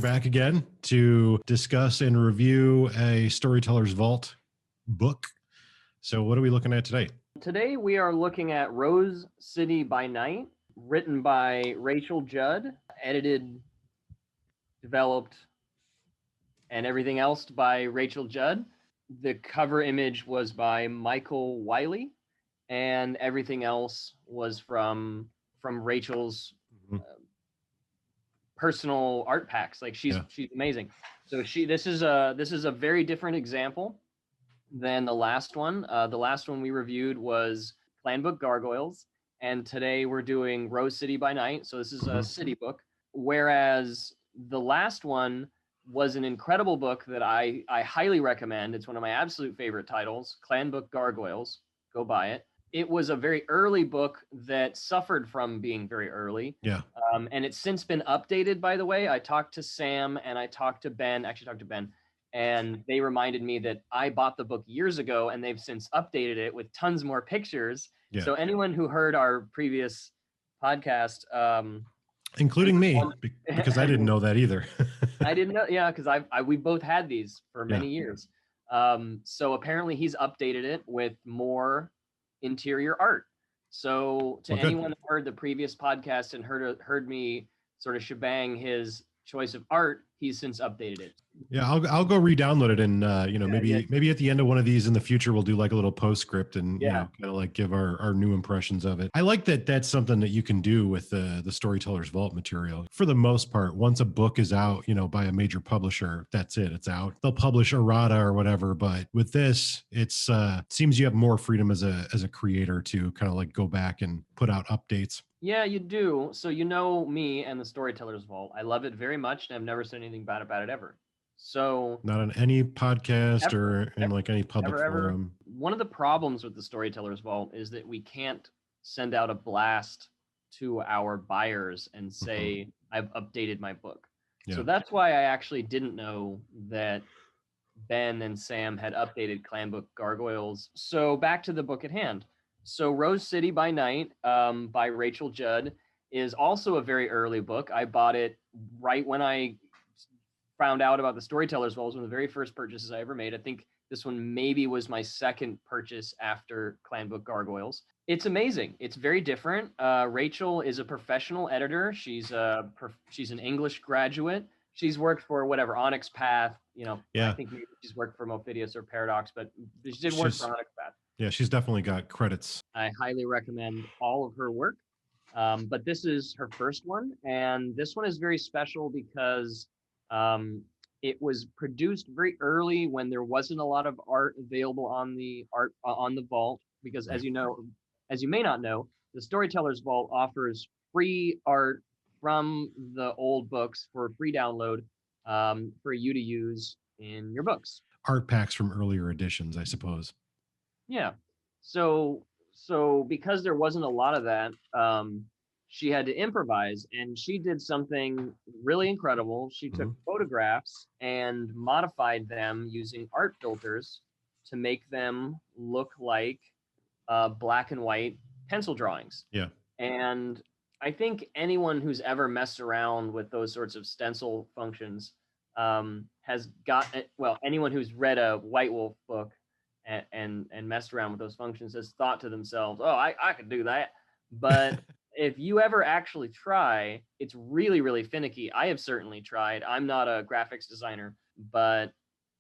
We're back again to discuss and review a Storytellers Vault book. So what are we looking at today? Today we are looking at Rose City by Night, written by Rachel Judd, edited, developed, and everything else by Rachel Judd. The cover image was by Michael Wiley, and everything else was from Rachel's personal art packs. Like she's amazing. So this is a very different example than the last one. The last one we reviewed was Clan Book Gargoyles, and today we're doing Rose City by Night. So this is a city book, whereas the last one was an incredible book that I highly recommend. It's one of my absolute favorite titles, Clan Book Gargoyles. Go buy it. It was a very early book that suffered from being very early. Yeah. And it's since been updated, by the way. I talked to Sam and I talked to Ben, and they reminded me that I bought the book years ago and they've since updated it with tons more pictures. Yeah. So anyone who heard our previous podcast, including me, because I didn't know that either. I didn't know. Yeah. Cause we both had these for many years. So apparently he's updated it with more interior art. So to anyone who heard the previous podcast and heard me sort of shebang his choice of art, he's since updated it. Yeah, I'll go re-download it, and maybe at the end of one of these in the future we'll do like a little postscript and kind of like give our new impressions of it. I like that that's something that you can do with the Storytellers Vault material. For the most part, once a book is out, by a major publisher, that's it. It's out. They'll publish errata or whatever, but with this, it seems you have more freedom as a creator to kind of like go back and put out updates. Yeah, you do. So me and the Storytellers Vault. I love it very much, and I've never said anything bad about it ever. So not on any podcast or in like any public forum. One of the problems with the Storytellers Vault is that we can't send out a blast to our buyers and say, I've updated my book. Yeah. So that's why I actually didn't know that Ben and Sam had updated Clan Book Gargoyles. So back to the book at hand. So Rose City by Night by Rachel Judd is also a very early book. I bought it right when I found out about the Storytellers Vault. It was one of the very first purchases I ever made. I think this one maybe was my second purchase after Clan Book Gargoyles. It's amazing. It's very different. Rachel is a professional editor. She's an English graduate. She's worked for Onyx Path. I think maybe she's worked for Mophidius or Paradox, but she did work for Onyx Path. Yeah, she's definitely got credits. I highly recommend all of her work. But this is her first one, and this one is very special because it was produced very early when there wasn't a lot of art available on the vault. Because as you may not know, the Storytellers Vault offers free art from the old books for free download for you to use in your books. Art packs from earlier editions, I suppose. Yeah. So because there wasn't a lot of that, she had to improvise, and she did something really incredible. She took photographs and modified them using art filters to make them look like black and white pencil drawings. Yeah. And I think anyone who's ever messed around with those sorts of stencil functions has got, anyone who's read a Werewolf book and messed around with those functions has thought to themselves, oh, I could do that. But if you ever actually try, it's really, really finicky. I have certainly tried. I'm not a graphics designer, but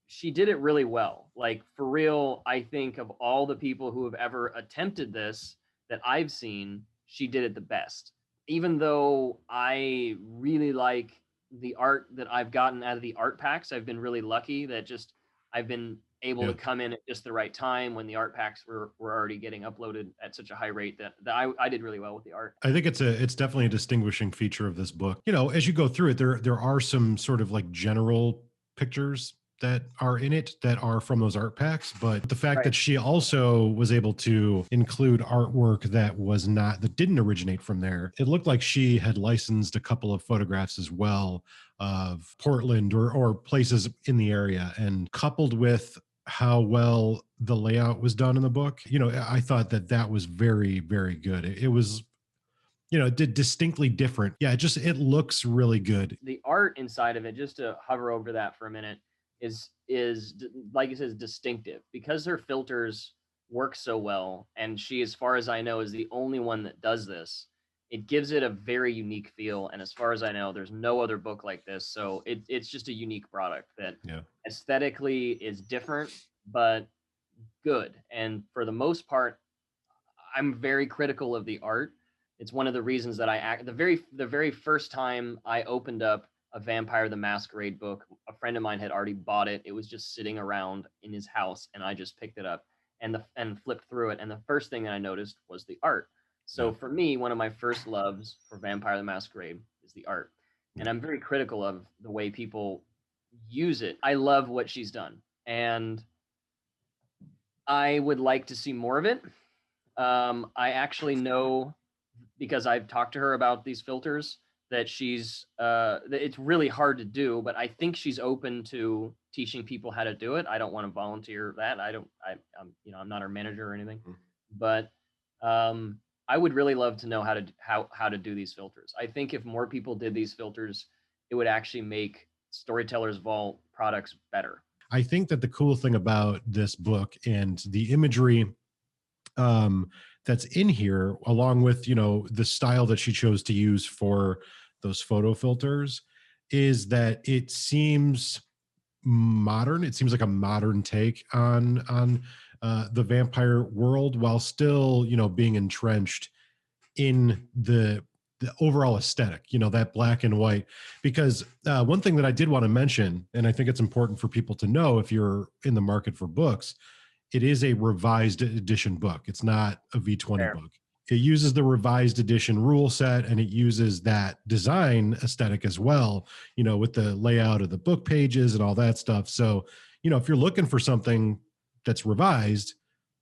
she did it really well. Like, for real, I think of all the people who have ever attempted this that I've seen, she did it the best. Even though I really like the art that I've gotten out of the art packs, I've been really lucky that I've been able to come in at just the right time when the art packs were already getting uploaded at such a high rate that I did really well with the art. I think it's definitely a distinguishing feature of this book. As you go through it, there are some sort of like general pictures that are in it that are from those art packs, but the fact that she also was able to include artwork that didn't originate from there, it looked like she had licensed a couple of photographs as well of Portland or places in the area, and coupled with how well the layout was done in the book, I thought that was very, very good. It was distinctly different. Yeah, it looks really good. The art inside of it, just to hover over that for a minute, is like it says, distinctive, because her filters work so well, and she, as far as I know, is the only one that does this. It gives it a very unique feel, and as far as I know, there's no other book like this. So it's just a unique product that aesthetically is different, but good. And for the most part, I'm very critical of the art. It's one of the reasons that the very first time I opened up a Vampire the Masquerade book, a friend of mine had already bought it. It was just sitting around in his house, and I just picked it up and flipped through it. And the first thing that I noticed was the art. So for me, one of my first loves for Vampire the Masquerade is the art. And I'm very critical of the way people use it. I love what she's done, and I would like to see more of it. I actually know, because I've talked to her about these filters, that it's really hard to do, but I think she's open to teaching people how to do it. I don't want to volunteer that. I'm not her manager or anything, but I would really love to know how to do these filters. I think if more people did these filters, it would actually make Storytellers Vault products better. I think that the cool thing about this book and the imagery that's in here, along with the style that she chose to use for those photo filters, is that it seems modern. It seems like a modern take on the vampire world, while still being entrenched in the overall aesthetic, that black and white. Because one thing that I did want to mention, and I think it's important for people to know if you're in the market for books, it is a revised edition book. It's not a V20 Fair. book. It uses the revised edition rule set, and it uses that design aesthetic as well, with the layout of the book pages and all that stuff. So, if you're looking for something that's revised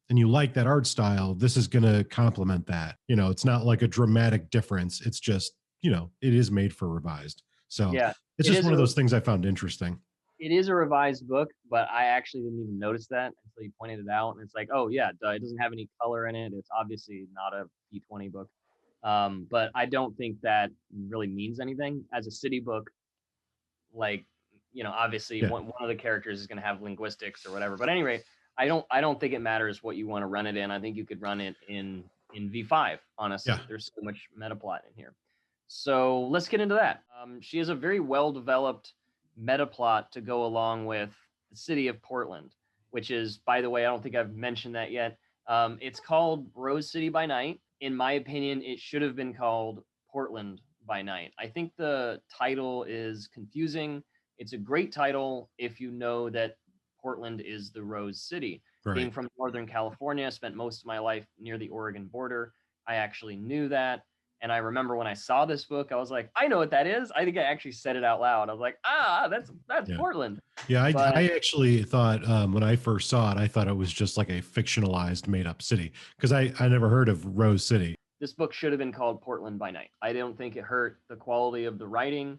and you like that art style, this is going to complement that. It's not like a dramatic difference. It's just, it is made for revised. So yeah, it's just one of those things I found interesting. It is a revised book, but I actually didn't even notice that until you pointed it out. And it's like, oh yeah, it doesn't have any color in it. It's obviously not a V20 book. But I don't think that really means anything as a city book. Like, obviously one of the characters is going to have linguistics or whatever. But anyway, I don't think it matters what you want to run it in. I think you could run it in V5. Honestly, there's so much meta plot in here. So let's get into that. She has a very well developed meta plot to go along with the city of Portland, which is, by the way, I don't think I've mentioned that yet. It's called Rose City by Night. In my opinion, it should have been called Portland by Night. I think the title is confusing. It's a great title if you know that Portland is the Rose City. Right. Being from Northern California, spent most of my life near the Oregon border. I actually knew that. And I remember when I saw this book, I was like, I know what that is. I think I actually said it out loud. I was like, that's Portland. Yeah, I actually thought when I first saw it, I thought it was just like a fictionalized made up city, because I never heard of Rose City. This book should have been called Portland by Night. I don't think it hurt the quality of the writing.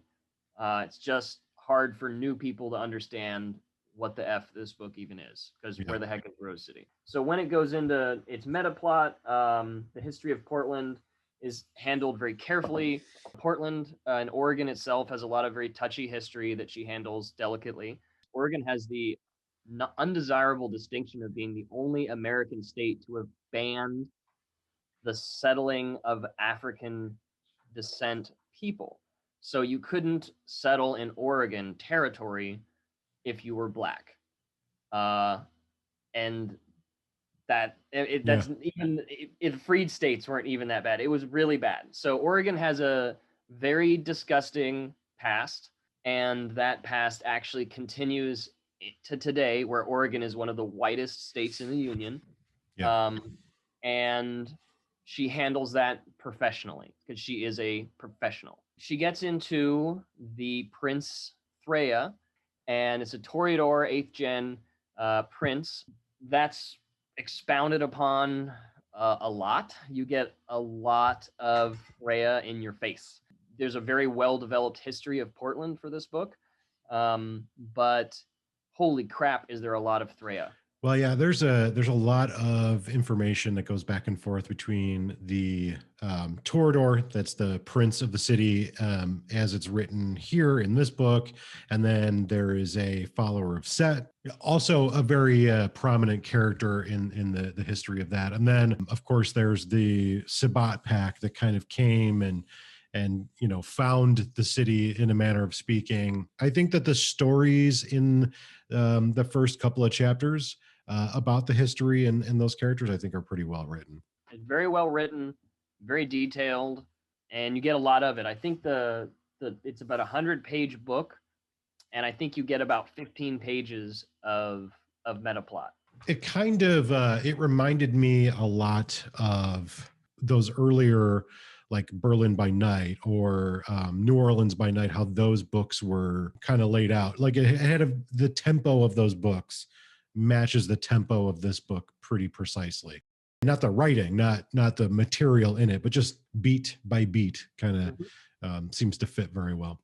It's just hard for new people to understand what the F this book even is, because where the heck is Rose City? So when it goes into its meta plot, the history of Portland is handled very carefully. Portland and Oregon itself has a lot of very touchy history that she handles delicately. Oregon has the undesirable distinction of being the only American state to have banned the settling of African descent people. So you couldn't settle in Oregon territory if you were black. And that's even if freed states weren't even that bad. It was really bad. So Oregon has a very disgusting past, and that past actually continues to today, where Oregon is one of the whitest states in the union. And she handles that professionally, because she is a professional. She gets into the Prince Freya, and it's a Toreador 8th gen prince. That's expounded upon a lot. You get a lot of Freya in your face. There's a very well-developed history of Portland for this book, but holy crap, is there a lot of Freya. Well, yeah, there's a lot of information that goes back and forth between the Toreador, that's the prince of the city, as it's written here in this book, and then there is a follower of Set, also a very prominent character in the history of that. And then, of course, there's the Sabbat pack that kind of came and found the city in a manner of speaking. I think that the stories in the first couple of chapters about the history and those characters, I think, are pretty well written. It's very well written, very detailed, and you get a lot of it. I think the it's about 100-page book, and I think you get about 15 pages of meta plot. It kind of it reminded me a lot of those earlier, like Berlin by Night or New Orleans by Night, how those books were kind of laid out. Like it had the tempo of those books matches the tempo of this book pretty precisely. Not the writing, not the material in it, but just beat by beat kind of seems to fit very well.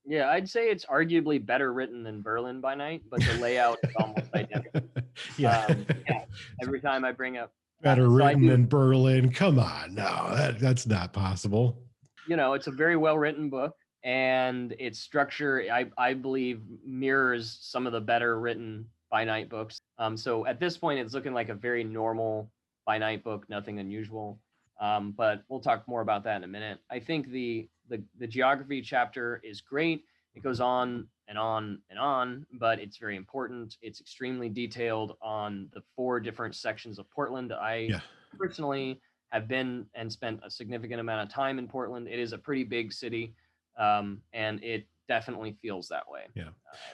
Yeah, I'd say it's arguably better written than Berlin by Night, but the layout is almost identical. Yeah. Yeah, every time I bring up Better so I written do, than Berlin. Come on, no, that's not possible. it's a very well written book, and its structure, I believe, mirrors some of the better written by Night books. So at this point, it's looking like a very normal by Night book, nothing unusual. But we'll talk more about that in a minute. I think the geography chapter is great. It goes on and on and on, but it's very important. It's extremely detailed on the 4 different sections of Portland. I Yeah. personally have been and spent a significant amount of time in Portland. It is a pretty big city, and it definitely feels that way. Yeah.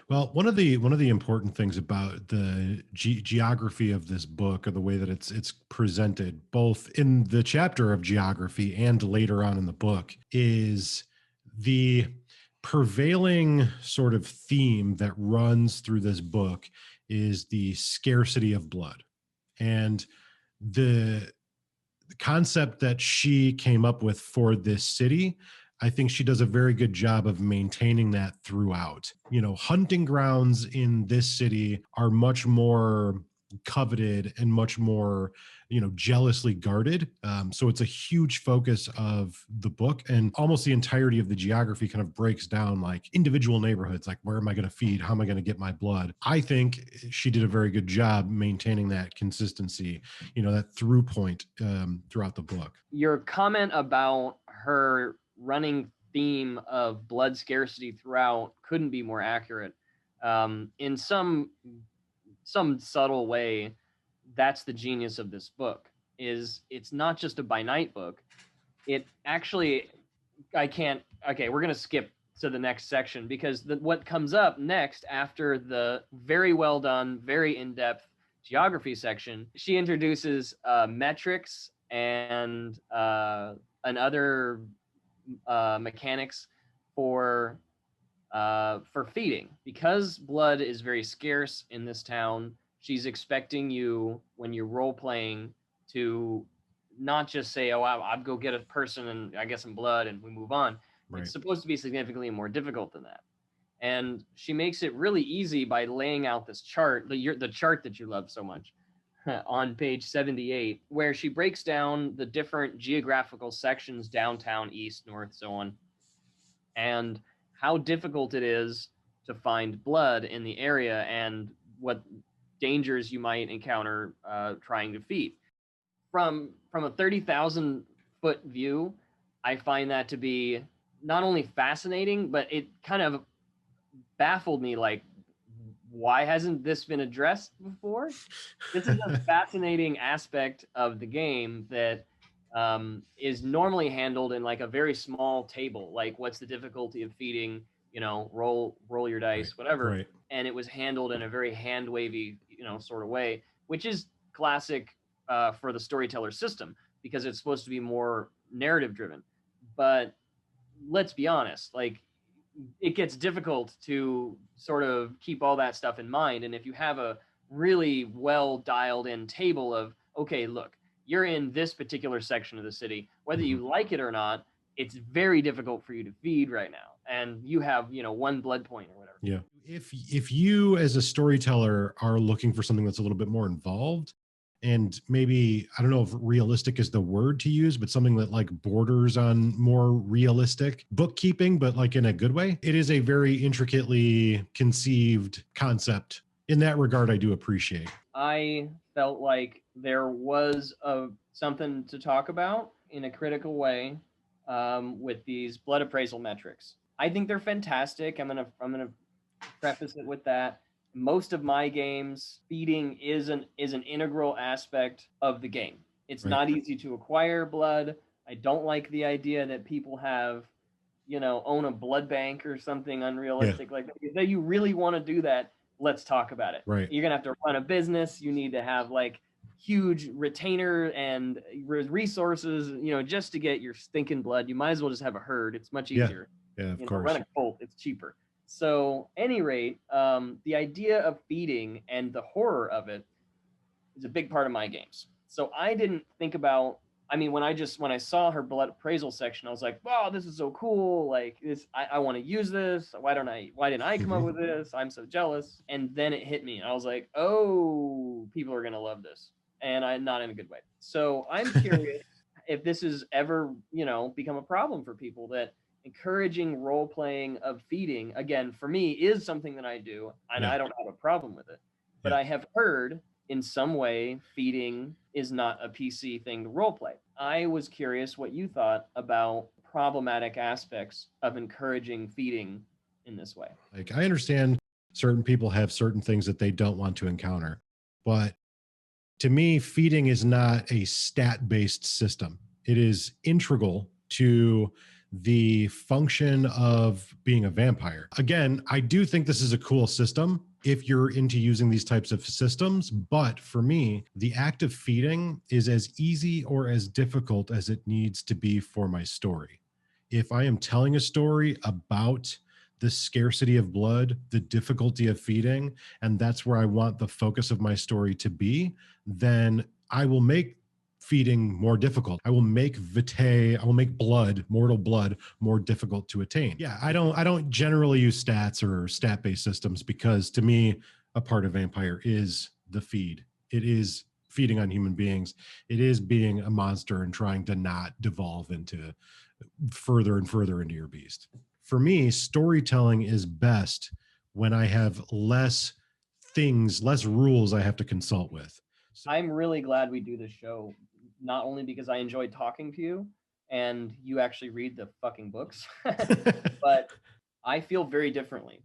Well, one of the important things about the geography of this book, or the way that it's presented, both in the chapter of geography and later on in the book, is the prevailing sort of theme that runs through this book is the scarcity of blood. And the concept that she came up with for this city, I think she does a very good job of maintaining that throughout. Hunting grounds in this city are much more coveted and much more, jealously guarded. So it's a huge focus of the book, and almost the entirety of the geography kind of breaks down like individual neighborhoods, like where am I going to feed? How am I going to get my blood? I think she did a very good job maintaining that consistency, that through point throughout the book. Your comment about her running theme of blood scarcity throughout couldn't be more accurate. In some subtle way, that's the genius of this book. Is it's not just a by night book. It actually, I can't. Okay, we're gonna skip to the next section because what comes up next after the very well done, very in depth geography section, she introduces metrics and other mechanics for feeding. Because blood is very scarce in this town, she's expecting you, when you're role playing, to not just say, oh, I'll go get a person and I get some blood and we move on. Right. It's supposed to be significantly more difficult than that. And she makes it really easy by laying out this chart, the chart that you love so much, on page 78, where she breaks down the different geographical sections, downtown, east, north, so on, and how difficult it is to find blood in the area and what dangers you might encounter trying to feed. From a 30,000 foot view, I find that to be not only fascinating, but it kind of baffled me, like, why hasn't this been addressed before? This is a fascinating aspect of the game that is normally handled in like a very small table, like what's the difficulty of feeding, roll your dice, Right. whatever. Right. And it was handled in a very hand wavy, sort of way, which is classic for the storyteller system because it's supposed to be more narrative driven. But let's be honest, like, it gets difficult to sort of keep all that stuff in mind. And if you have a really well dialed in table of, okay, look, you're in this particular section of the city, whether you like it or not, it's very difficult for you to feed right now. And you have, 1 blood point or whatever. Yeah. If you as a storyteller are looking for something that's a little bit more involved and maybe I don't know if realistic is the word to use, but something that like borders on more realistic bookkeeping, but like in a good way, it is a very intricately conceived concept. In that regard, I do appreciate. I felt like there was something to talk about in a critical way with these blood appraisal metrics. I think they're fantastic. I'm gonna preface it with that. Most of my games, feeding is an integral aspect of the game. It's Right. not easy to acquire blood. I don't like the idea that people have, own a blood bank or something Yeah. unrealistic like that. If you really want to do that, let's talk about it. Right. You're gonna have to run a business. You need to have like huge retainer and resources, just to get your stinking blood. You might as well just have a herd. It's much Yeah. easier. Yeah. Of course. Run a cult. It's cheaper. So, any rate, the idea of feeding and the horror of it is a big part of my games. So I didn't think about. I mean, when I saw her blood appraisal section, I was like, "Wow, this is so cool! Like this, I want to use this. Why didn't I come up with this? I'm so jealous." And then it hit me. I was like, "Oh, people are gonna love this," and I'm not in a good way. So I'm curious if this has ever, become a problem for people, that encouraging role playing of feeding, again, for me, is something that I do, and Yeah. I don't have a problem with it. But Yeah. I have heard in some way feeding is not a PC thing to role play. I was curious what you thought about problematic aspects of encouraging feeding in this way. Like I understand certain people have certain things that they don't want to encounter, but to me, feeding is not a stat based system. It is integral to the function of being a vampire. Again, I do think this is a cool system if you're into using these types of systems. But for me, the act of feeding is as easy or as difficult as it needs to be for my story. If I am telling a story about the scarcity of blood, the difficulty of feeding, and that's where I want the focus of my story to be, then I will make feeding more difficult. I will make vitae, I will make blood, mortal blood, more difficult to attain. Yeah, I don't generally use stats or stat-based systems because to me, a part of vampire is the feed. It is feeding on human beings. It is being a monster and trying to not devolve into further and further into your beast. For me, storytelling is best when I have less things, less rules I have to consult with. So, I'm really glad we do this show, not only because I enjoy talking to you and you actually read the fucking books, but I feel very differently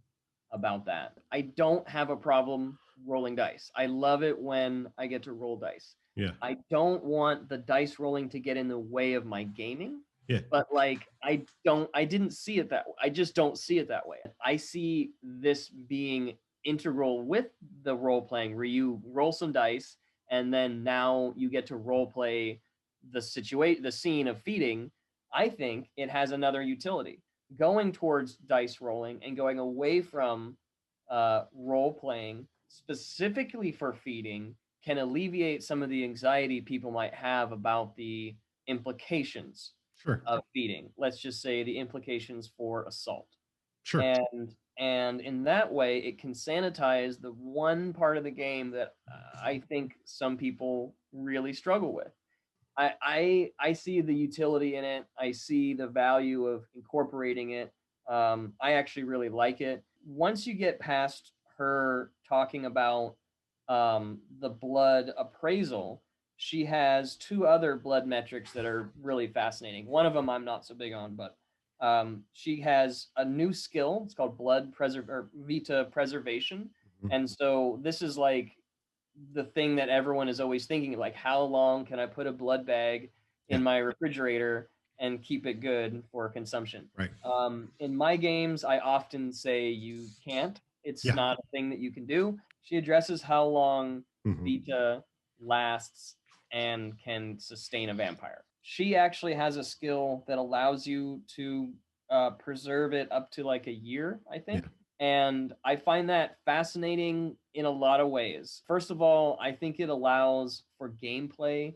about that. I don't have a problem rolling dice. I love it when I get to roll dice. yeah, I don't want the dice rolling to get in the way of my gaming, yeah, but like I didn't see it that way. I just don't see it that way. I see this being integral with the role playing, where you roll some dice and then now you get to role play the scene of feeding. I think it has another utility, going towards dice rolling and going away from role playing specifically for feeding can alleviate some of the anxiety people might have about the implications sure, of feeding. Let's just say the implications for assault. sure, And in that way, it can sanitize the one part of the game that I think some people really struggle with. I see the utility in it. I see the value of incorporating it. I actually really like it. Once you get past her talking about the blood appraisal, she has two other blood metrics that are really fascinating. One of them I'm not so big on, but she has a new skill. It's called Vita Preservation. mhm, And so this is like the thing that everyone is always thinking, like, how long can I put a blood bag yeah, in my refrigerator and keep it good for consumption? right, In my games, I often say you can't. It's yeah, not a thing that you can do. She addresses how long mhm, Vita lasts and can sustain a vampire. She actually has a skill that allows you to preserve it up to like a year, I yeah, think. And I find that fascinating in a lot of ways. First of all, I think it allows for gameplay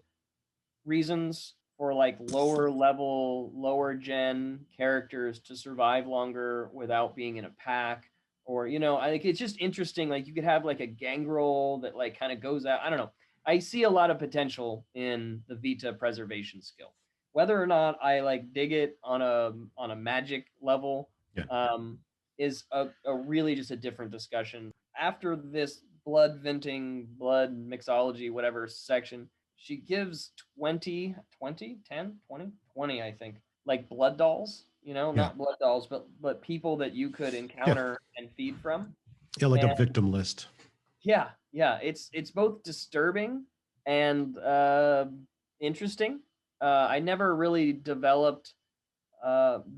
reasons for like lower level, lower gen characters to survive longer without being in a pack or I think it's just interesting. Like you could have like a gangrel that like kind of goes out. I don't know. I see a lot of potential in the Vita preservation skill. Whether or not I like dig it on a magic level, Yeah. is a really just a different discussion. After this blood venting, blood mixology, whatever section, she gives 20, 20, 10, 20, 20, I think, like blood dolls, not blood dolls, but people that you could encounter and feed from. Yeah, like And a victim list. yeah, it's both disturbing and interesting. I never really developed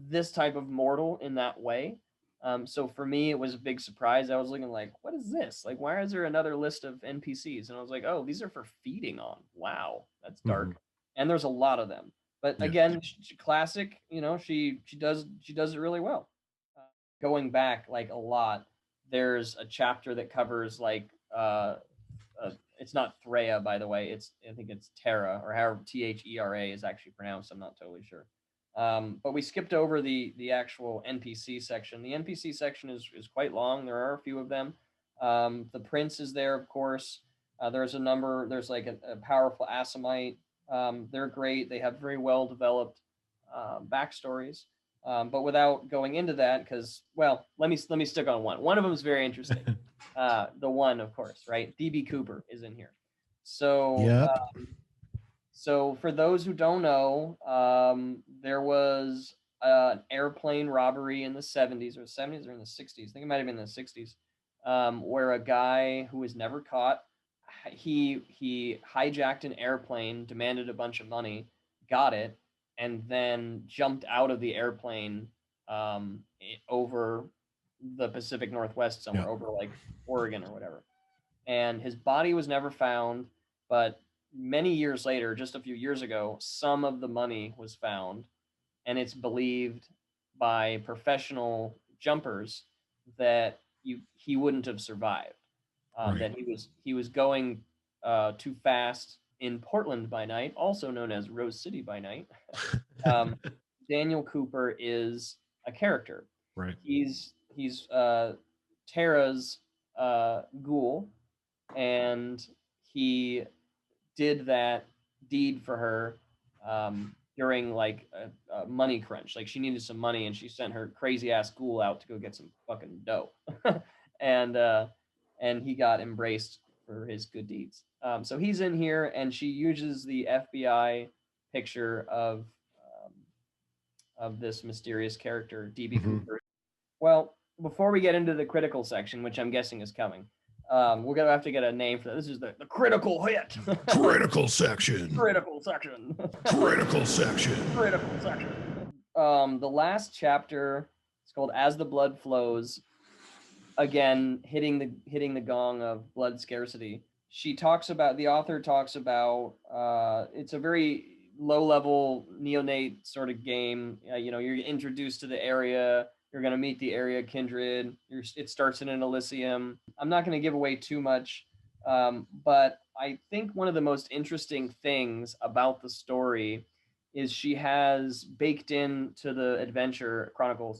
this type of mortal in that way. So for me, it was a big surprise. I was looking like, what is this? Like, why is there another list of NPCs? And I was like, oh, these are for feeding on. Wow, that's dark. And there's a lot of them. But again, classic. She does it really well. Going back like a lot, there's a chapter that covers like it's not Threa, by the way. I think it's Terra, or however Thera is actually pronounced. I'm not totally sure. But we skipped over the actual NPC section. The NPC section is quite long. There are a few of them. The prince is there, of course. There's a number. There's like a powerful Assamite. They're great. They have very well developed backstories. But without going into that, because let me stick on one. One of them is very interesting. The one, of course, right? DB Cooper is in here. So so for those who don't know, there was an airplane robbery in the 70s or 70s or in the 60s. I think it might have been in the 60s, where a guy who was never caught, he hijacked an airplane, demanded a bunch of money, got it, and then jumped out of the airplane over the Pacific Northwest somewhere, over like Oregon or whatever. And his body was never found, but many years later, just a few years ago, some of the money was found, and it's believed by professional jumpers that he wouldn't have survived. That he was going too fast in Portland by night, also known as Rose City by night. Daniel Cooper is a character. Right. He's Tara's ghoul, and he did that deed for her during like a money crunch. Like she needed some money, and she sent her crazy ass ghoul out to go get some fucking dough, and he got embraced for his good deeds. So he's in here, and she uses the FBI picture of this mysterious character, DB Cooper. Well, before we get into the critical section, which I'm guessing is coming, we're gonna have to get a name for that. This is the critical hit. Critical section. Critical section. Critical section. Critical section. The last chapter is called "As the Blood Flows." Again, hitting the gong of blood scarcity. The author talks about it's a very low-level neonate sort of game. You're introduced to the area. You're going to meet the area kindred. It starts in an Elysium. I'm not going to give away too much, but I think one of the most interesting things about the story is she has baked into the adventure chronicle,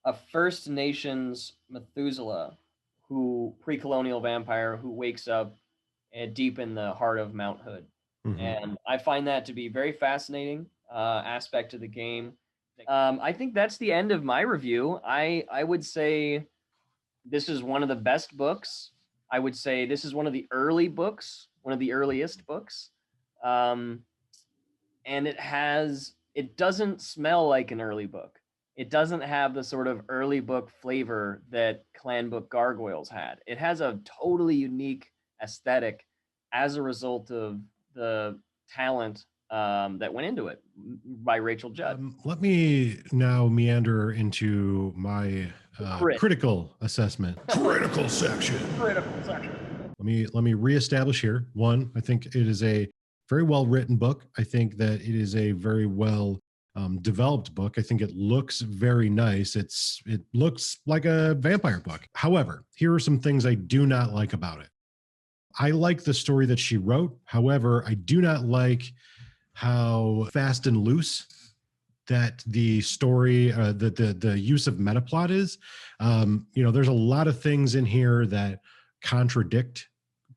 a First Nations Methuselah, pre-colonial vampire who wakes up deep in the heart of Mount Hood. And I find that to be very fascinating aspect of the game. I think that's the end of my review. I would say this is one of the best books. I would say this is one of the early books, one of the earliest books. And it doesn't smell like an early book. It doesn't have the sort of early book flavor that Clan Book Gargoyles had. It has a totally unique aesthetic as a result of the talent that went into it by Rachel Judd. Let me now meander into my critical assessment. Critical section. Critical section. Let me reestablish here. One, I think it is a very well written book. I think that it is a very well developed book. I think it looks very nice. It looks like a vampire book. However, here are some things I do not like about it. I like the story that she wrote. However, I do not like how fast and loose that the story, the use of metaplot is. There's a lot of things in here that contradict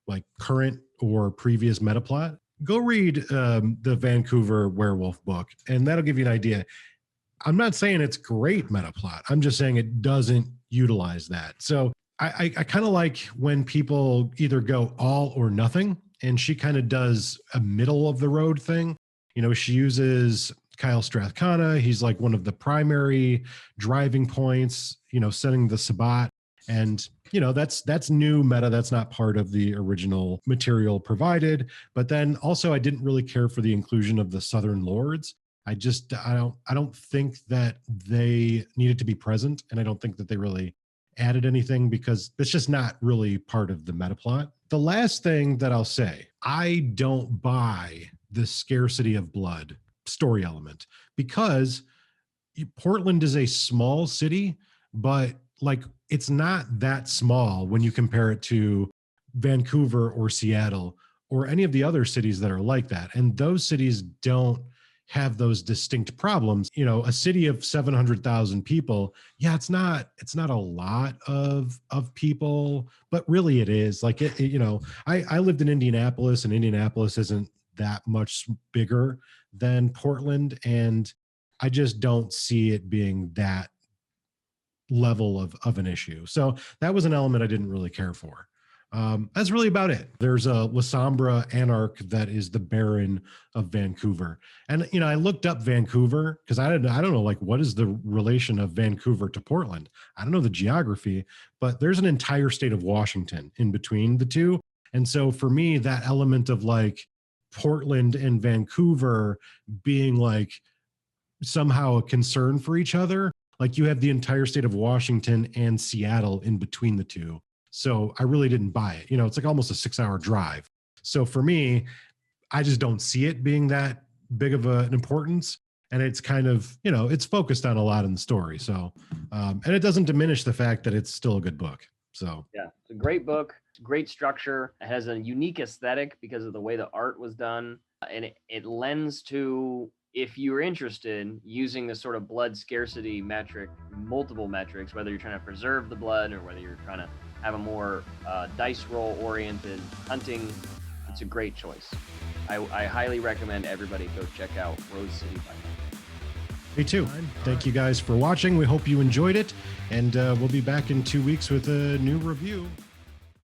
like current or previous metaplot. Go read the Vancouver Werewolf book, and that'll give you an idea. I'm not saying it's great metaplot. I'm just saying it doesn't utilize that. So I kind of like when people either go all or nothing, and she kind of does a middle of the road thing. She uses Kyle Strathcona. He's like one of the primary driving points, setting the Sabbat. And, that's new meta. That's not part of the original material provided. But then also I didn't really care for the inclusion of the Southern Lords. I don't think that they needed to be present. And I don't think that they really added anything because it's just not really part of the meta plot. The last thing that I'll say, I don't buy the scarcity of blood story element because Portland is a small city, but like it's not that small when you compare it to Vancouver or Seattle or any of the other cities that are like that. And those cities don't have those distinct problems. A city of 700,000 people, yeah, it's not a lot of people, but really it is. Like I lived in Indianapolis, and Indianapolis isn't that much bigger than Portland, and I just don't see it being that level of an issue. So that was an element I didn't really care for. That's really about it. There's a Lasombra Anarch that is the Baron of Vancouver. And, I looked up Vancouver because I don't know, like, what is the relation of Vancouver to Portland? I don't know the geography, but there's an entire state of Washington in between the two. And so for me, that element of like Portland and Vancouver being like somehow a concern for each other, like you have the entire state of Washington and Seattle in between the two. So I really didn't buy it. It's like almost a 6-hour drive. So for me, I just don't see it being that big of an importance. And it's kind of, it's focused on a lot in the story. So, and it doesn't diminish the fact that it's still a good book. So yeah, it's a great book, great structure. It has a unique aesthetic because of the way the art was done. And it lends to, if you're interested in using this sort of blood scarcity metric, multiple metrics, whether you're trying to preserve the blood or whether you're trying to have a more dice roll oriented hunting, it's a great choice. I highly recommend everybody go check out Rose City by Night. Me too. Thank you guys for watching. We hope you enjoyed it, and we'll be back in 2 weeks with a new review.